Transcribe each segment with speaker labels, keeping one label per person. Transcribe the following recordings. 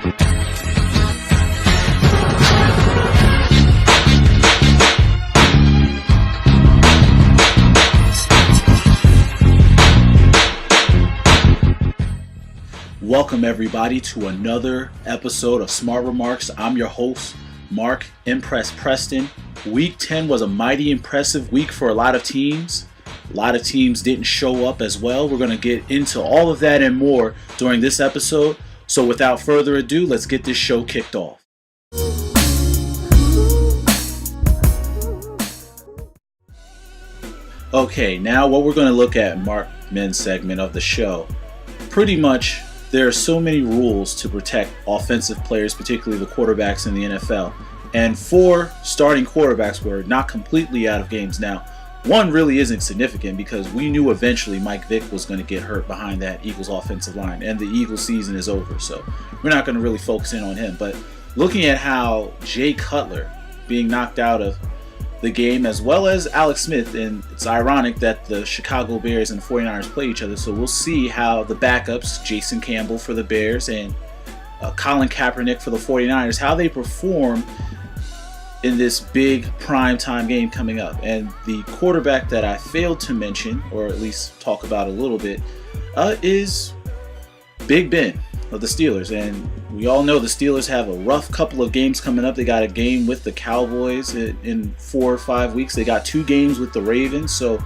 Speaker 1: Welcome everybody to another episode of Smart Remarks. I'm your host, Mark Impress Preston. Week 10 was a mighty impressive week for a lot of teams. A lot of teams didn't show up as well. We're going to get into all of that and more during this episode. So without further ado, let's get this show kicked off. Okay, now what we're going to look at, Mark Men's segment of the show. Pretty much, there are so many rules to protect offensive players, particularly the quarterbacks in the NFL. And 4 starting quarterbacks were not completely out of games. Now, one really isn't significant because we knew eventually Mike Vick was going to get hurt behind that Eagles offensive line, and the Eagles season is over. So we're not going to really focus in on him. But looking at how Jay Cutler being knocked out of the game, as well as Alex Smith, and it's ironic that the Chicago Bears and the 49ers play each other, so we'll see how the backups, Jason Campbell for the Bears and Colin Kaepernick for the 49ers, how they perform in this big primetime game coming up. And the quarterback that I failed to mention, or at least talk about a little bit, is Big Ben of the Steelers. And we all know the Steelers have a rough couple of games coming up. They got a game with the Cowboys in 4 or 5 weeks. They got 2 games with the Ravens. So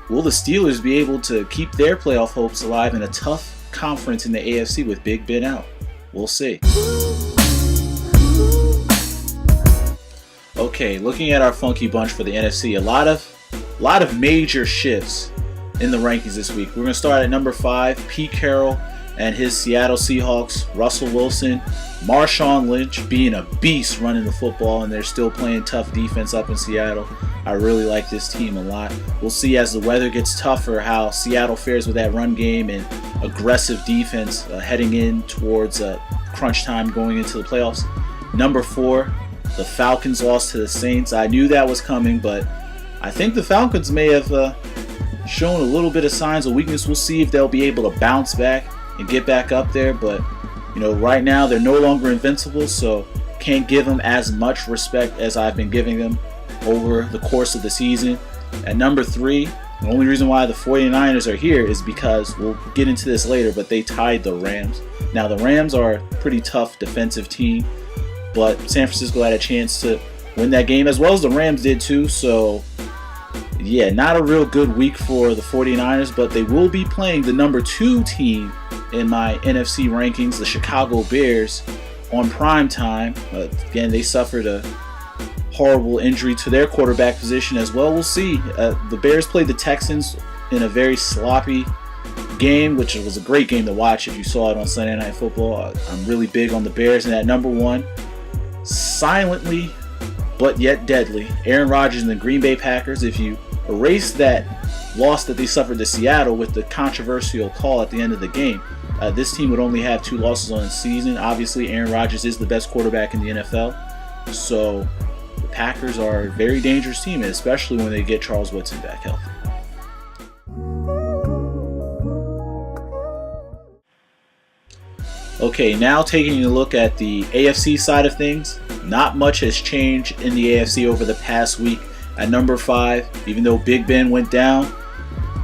Speaker 1: will the Steelers be able to keep their playoff hopes alive in a tough conference in the AFC with Big Ben out? We'll see. Okay, looking at our funky bunch for the NFC, a lot of major shifts in the rankings this week. We're going to start at number 5, Pete Carroll and his Seattle Seahawks, Russell Wilson, Marshawn Lynch being a beast running the football, and they're still playing tough defense up in Seattle. I really like this team a lot. We'll see as the weather gets tougher how Seattle fares with that run game and aggressive defense heading in towards crunch time going into the playoffs. Number 4, the Falcons lost to the Saints. I knew that was coming, but I think the Falcons may have shown a little bit of signs of weakness. We'll see if they'll be able to bounce back and get back up there, but right now they're no longer invincible, so can't give them as much respect as I've been giving them over the course of the season. At number 3, the only reason why the 49ers are here is because, we'll get into this later, but they tied the Rams. Now the Rams are a pretty tough defensive team, but San Francisco had a chance to win that game as well as the Rams did too, so yeah, not a real good week for the 49ers, but they will be playing the number 2 team in my NFC rankings, the Chicago Bears, on prime time. Again, they suffered a horrible injury to their quarterback position as well. We'll see. The Bears played the Texans in a very sloppy game, which was a great game to watch if you saw it on Sunday Night Football. I'm really big on the Bears. And at number 1, silently but yet deadly, Aaron Rodgers and the Green Bay Packers. If you erase that loss that they suffered to Seattle with the controversial call at the end of the game, this team would only have 2 losses on the season. Obviously, Aaron Rodgers is the best quarterback in the NFL, so the Packers are a very dangerous team, especially when they get Charles Woodson back healthy. Okay, now taking a look at the AFC side of things, not much has changed in the AFC over the past week. At number 5, even though Big Ben went down,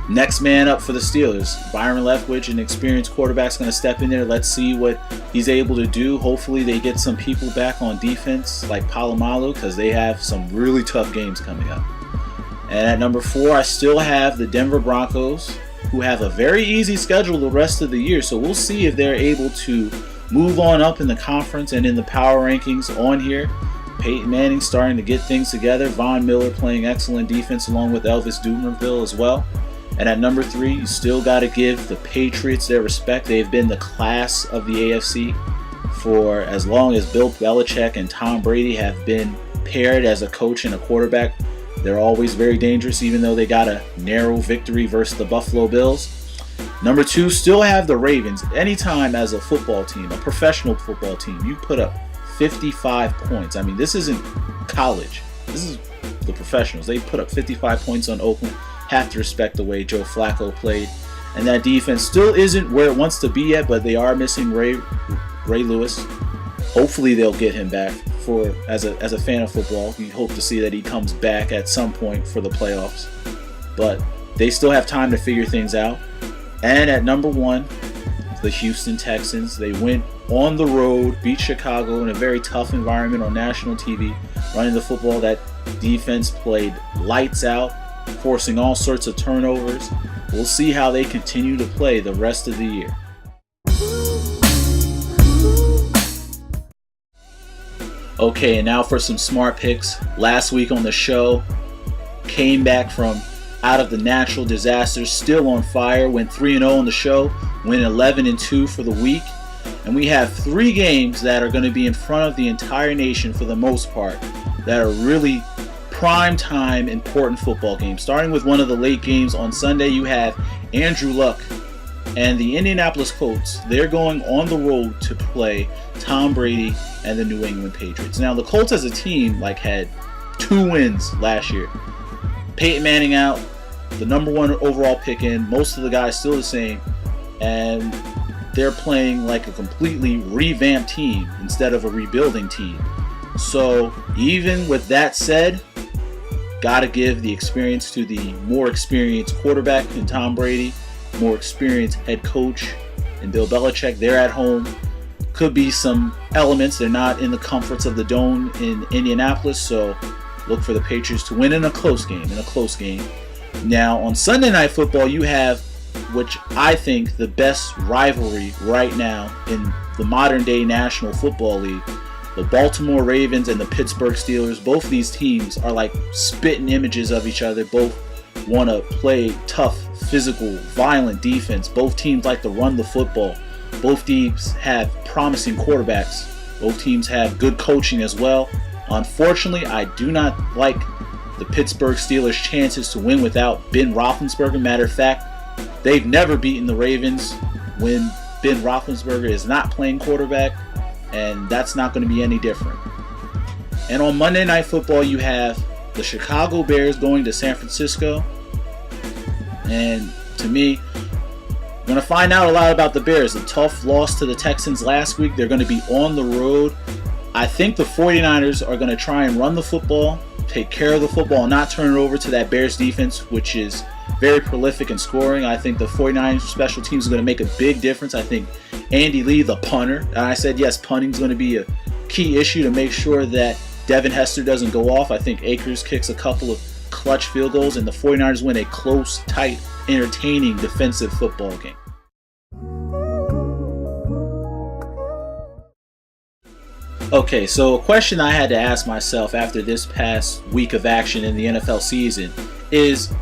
Speaker 1: next man up for the Steelers, Byron Leftwich, an experienced quarterback, is going to step in there. Let's see what he's able to do. Hopefully they get some people back on defense like Palomalu, because they have some really tough games coming up. And at number 4, I still have the Denver Broncos, who have a very easy schedule the rest of the year. So we'll see if they're able to move on up in the conference and in the power rankings on here. Peyton Manning starting to get things together. Von Miller playing excellent defense along with Elvis Dumervil as well. And at number 3, you still got to give the Patriots their respect. They've been the class of the AFC for as long as Bill Belichick and Tom Brady have been paired as a coach and a quarterback. They're always very dangerous, even though they got a narrow victory versus the Buffalo Bills. Number 2, still have the Ravens. Anytime as a football team, a professional football team, you put up 55 points. I mean, this isn't college. This is the professionals. They put up 55 points on Oakland. Have to respect the way Joe Flacco played. And that defense still isn't where it wants to be yet, but they are missing Ray Lewis. Hopefully they'll get him back. As a fan of football, we hope to see that he comes back at some point for the playoffs. But they still have time to figure things out. And at number 1, the Houston Texans. They went on the road, beat Chicago in a very tough environment on national TV, running the football. That defense played lights out, forcing all sorts of turnovers. We'll see how they continue to play the rest of the year. Okay, and now for some smart picks. Last week on the show, came back from out of the natural disasters, still on fire, went 3-0 on the show, went 11-2 for the week. And we have 3 games that are going to be in front of the entire nation for the most part, that are really prime time important football games. Starting with one of the late games on Sunday, you have Andrew Luck and the Indianapolis Colts. They're going on the road to play Tom Brady and the New England Patriots. Now, the Colts as a team had 2 wins last year. Peyton Manning out, the number 1 overall pick in, most of the guys still the same, and they're playing like a completely revamped team instead of a rebuilding team. So even with that said, gotta give the experience to the more experienced quarterback in Tom Brady, more experienced head coach in Bill Belichick. They're at home. Could be some elements. They're not in the comforts of the dome in Indianapolis, so look for the Patriots to win in a close game. Now, on Sunday Night Football, you have, which I think, the best rivalry right now in the modern-day National Football League. The Baltimore Ravens and the Pittsburgh Steelers. Both these teams are like spitting images of each other. Both want to play tough, physical, violent defense. Both teams like to run the football. Both teams have promising quarterbacks. Both teams have good coaching as well. Unfortunately, I do not like the Pittsburgh Steelers' chances to win without Ben Roethlisberger. Matter of fact, they've never beaten the Ravens when Ben Roethlisberger is not playing quarterback, and that's not going to be any different. And on Monday Night Football, you have the Chicago Bears going to San Francisco. And to me, I'm going to find out a lot about the Bears. A tough loss to the Texans last week. They're going to be on the road. I think the 49ers are going to try and run the football, take care of the football, and not turn it over to that Bears defense, which is very prolific in scoring. I think the 49ers special teams is going to make a big difference. I think Andy Lee, the punter, and I said yes, punting is going to be a key issue to make sure that Devin Hester doesn't go off. I think Akers kicks a couple of clutch field goals, and the 49ers win a close, tight, entertaining defensive football game. Okay, so a question I had to ask myself after this past week of action in the NFL season is,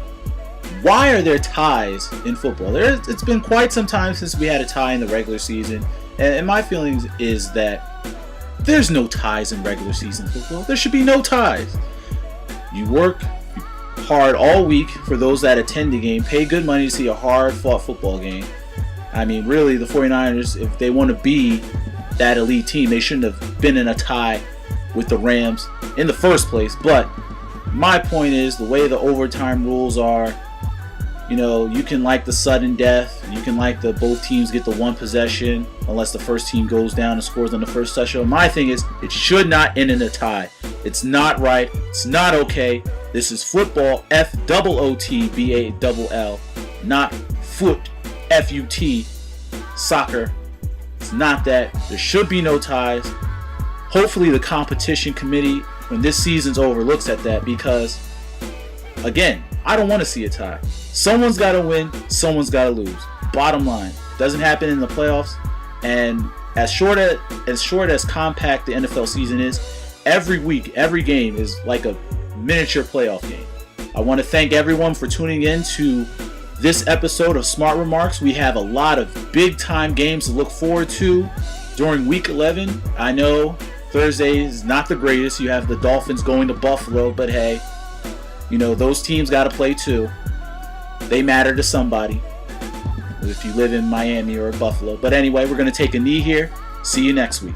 Speaker 1: why are there ties in football? It's been quite some time since we had a tie in the regular season, and my feelings is that there's no ties in regular season football. There should be no ties. You work hard all week for those that attend the game, pay good money to see a hard-fought football game. I mean, really, the 49ers, if they want to be that elite team, they shouldn't have been in a tie with the Rams in the first place. But my point is, the way the overtime rules are, you can like the sudden death, you can like the both teams get the one possession unless the first team goes down and scores on the first touchdown. My thing is, it should not end in a tie. It's not right. It's not okay. This is football, FOOTBALL, not foot, FUT, soccer. It's not that. There should be no ties. Hopefully the competition committee, when this season's over, looks at that, because, again, I don't want to see a tie. Someone's got to win. Someone's got to lose. Bottom line. Doesn't happen in the playoffs. And as short as compact the NFL season is, every week, every game is like a miniature playoff game. I want to thank everyone for tuning in to this episode of Smart Remarks. We have a lot of big-time games to look forward to during Week 11. I know Thursday is not the greatest. You have the Dolphins going to Buffalo, but hey, those teams got to play too. They matter to somebody if you live in Miami or Buffalo. But anyway, we're going to take a knee here. See you next week.